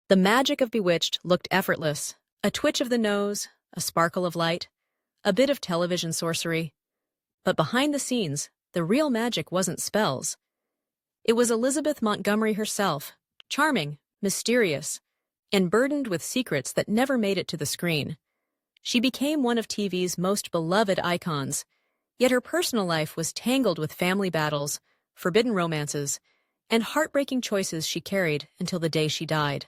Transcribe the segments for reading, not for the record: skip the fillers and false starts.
The magic of Bewitched looked effortless. A twitch of the nose, a sparkle of light, a bit of television sorcery. But behind the scenes, the real magic wasn't spells. It was Elizabeth Montgomery herself, charming, mysterious, and burdened with secrets that never made it to the screen. She became one of TV's most beloved icons, yet her personal life was tangled with family battles, forbidden romances, and heartbreaking choices she carried until the day she died.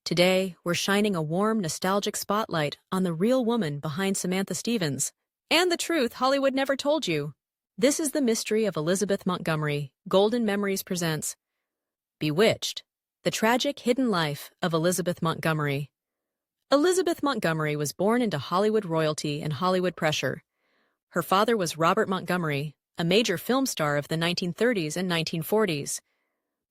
Today, we're shining a warm, nostalgic spotlight on the real woman behind Samantha Stevens, and the truth Hollywood never told you. This is the mystery of Elizabeth Montgomery. Golden Memories presents Bewitched, the tragic hidden life of Elizabeth Montgomery. Elizabeth Montgomery was born into Hollywood royalty and Hollywood pressure. Her father was Robert Montgomery, a major film star of the 1930s and 1940s.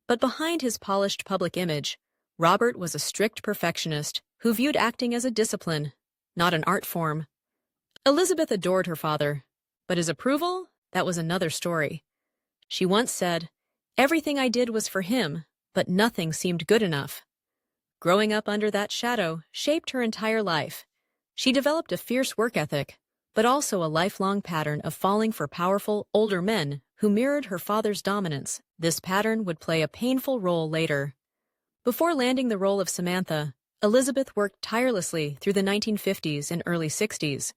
But behind his polished public image, Robert was a strict perfectionist who viewed acting as a discipline, not an art form. Elizabeth adored her father, but his approval, that was another story. She once said, "Everything I did was for him, but nothing seemed good enough." Growing up under that shadow shaped her entire life. She developed a fierce work ethic, but also a lifelong pattern of falling for powerful, older men who mirrored her father's dominance. This pattern would play a painful role later. Before landing the role of Samantha, Elizabeth worked tirelessly through the 1950s and early 60s.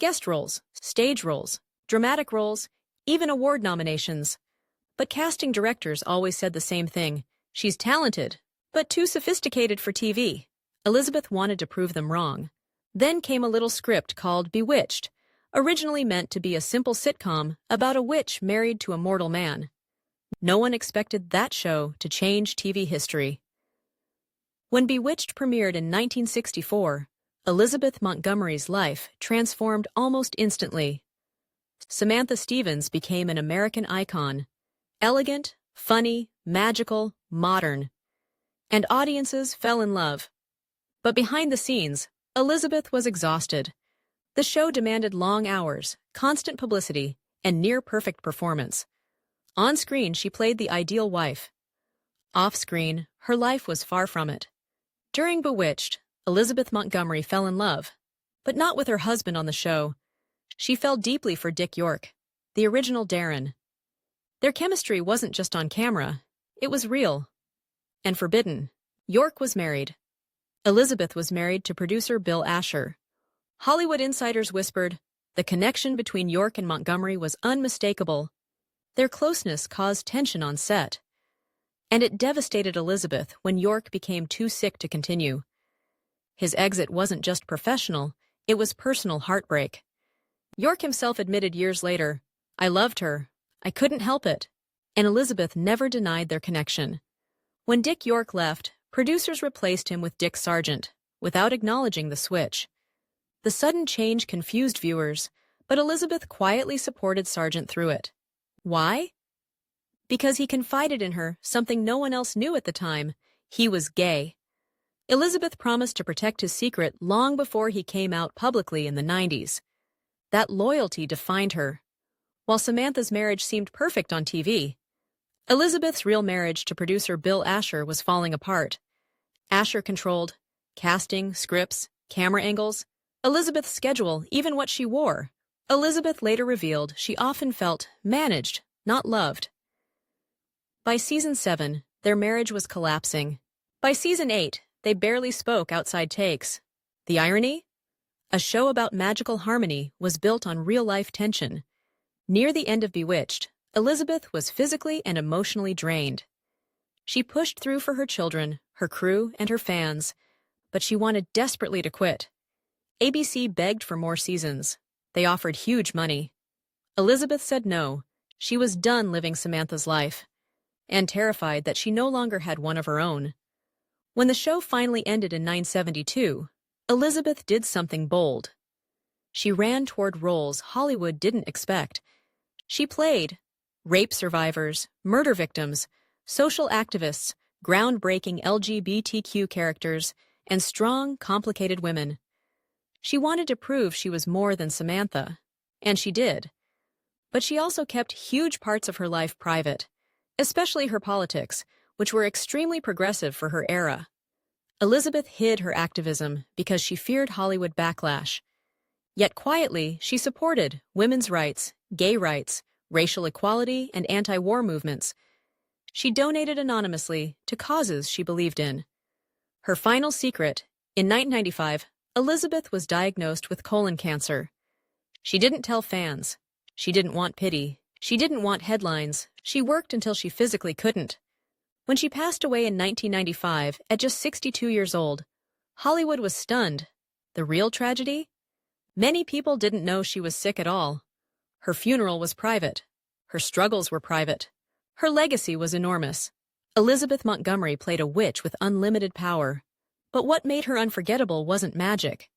Guest roles, stage roles, dramatic roles, even award nominations. But casting directors always said the same thing: she's talented, but too sophisticated for TV. Elizabeth wanted to prove them wrong. Then came a little script called Bewitched, originally meant to be a simple sitcom about a witch married to a mortal man. No one expected that show to change TV history. When Bewitched premiered in 1964, Elizabeth Montgomery's life transformed almost instantly. Samantha Stevens became an American icon, elegant, funny, magical, modern, and audiences fell in love. But behind the scenes, Elizabeth was exhausted. The show demanded long hours, constant publicity, and near-perfect performance. On screen, she played the ideal wife. Off-screen, her life was far from it. During Bewitched, Elizabeth Montgomery fell in love, but not with her husband on the show. She fell deeply for Dick York, the original Darren. Their chemistry wasn't just on camera, it was real and forbidden. York was married. Elizabeth was married to producer Bill Asher. Hollywood insiders whispered the connection between York and Montgomery was unmistakable. Their closeness caused tension on set, and it devastated Elizabeth when York became too sick to continue. His exit wasn't just professional, it was personal heartbreak. York himself admitted years later, "I loved her. I couldn't help it." And Elizabeth never denied their connection. When Dick York left, producers replaced him with Dick Sargent, without acknowledging the switch. The sudden change confused viewers, but Elizabeth quietly supported Sargent through it. Why? Because he confided in her something no one else knew at the time: he was gay. Elizabeth promised to protect his secret long before he came out publicly in the 90s. That loyalty defined her. While Samantha's marriage seemed perfect on TV, Elizabeth's real marriage to producer Bill Asher was falling apart. Asher controlled casting, scripts, camera angles, Elizabeth's schedule, even what she wore. Elizabeth later revealed she often felt managed, not loved. By season 7, their marriage was collapsing. By season 8, they barely spoke outside takes. The irony? A show about magical harmony was built on real-life tension. Near the end of Bewitched, Elizabeth was physically and emotionally drained. She pushed through for her children, her crew, and her fans, but she wanted desperately to quit. ABC begged for more seasons. They offered huge money. Elizabeth said no. She was done living Samantha's life, and terrified that she no longer had one of her own. When the show finally ended in 1972, Elizabeth did something bold. She ran toward roles Hollywood didn't expect. She played rape survivors, murder victims, social activists, groundbreaking LGBTQ characters, and strong, complicated women. She wanted to prove she was more than Samantha, and she did. But she also kept huge parts of her life private, especially her politics, which were extremely progressive for her era. Elizabeth hid her activism because she feared Hollywood backlash. Yet quietly, she supported women's rights, gay rights, racial equality, and anti-war movements. She donated anonymously to causes she believed in. Her final secret: in 1995, Elizabeth was diagnosed with colon cancer. She didn't tell fans. She didn't want pity. She didn't want headlines. She worked until she physically couldn't. When she passed away in 1995, at just 62 years old, Hollywood was stunned. The real tragedy? Many people didn't know she was sick at all. Her funeral was private. Her struggles were private. Her legacy was enormous. Elizabeth Montgomery played a witch with unlimited power. But what made her unforgettable wasn't magic.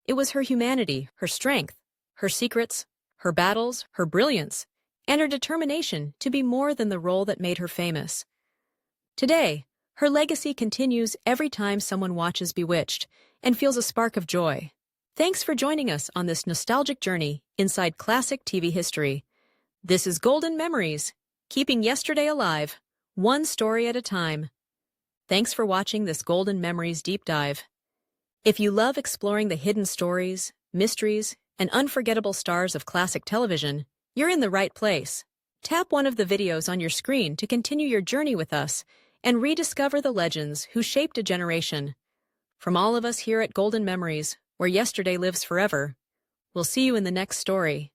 It was her humanity, her strength, her secrets, her battles, her brilliance, and her determination to be more than the role that made her famous. Today, her legacy continues every time someone watches Bewitched and feels a spark of joy. Thanks for joining us on this nostalgic journey inside classic TV history. This is Golden Memories, keeping yesterday alive, one story at a time. Thanks for watching this Golden Memories deep dive. If you love exploring the hidden stories, mysteries, and unforgettable stars of classic television, you're in the right place. Tap one of the videos on your screen to continue your journey with us and rediscover the legends who shaped a generation. From all of us here at Golden Memories, where yesterday lives forever, we'll see you in the next story.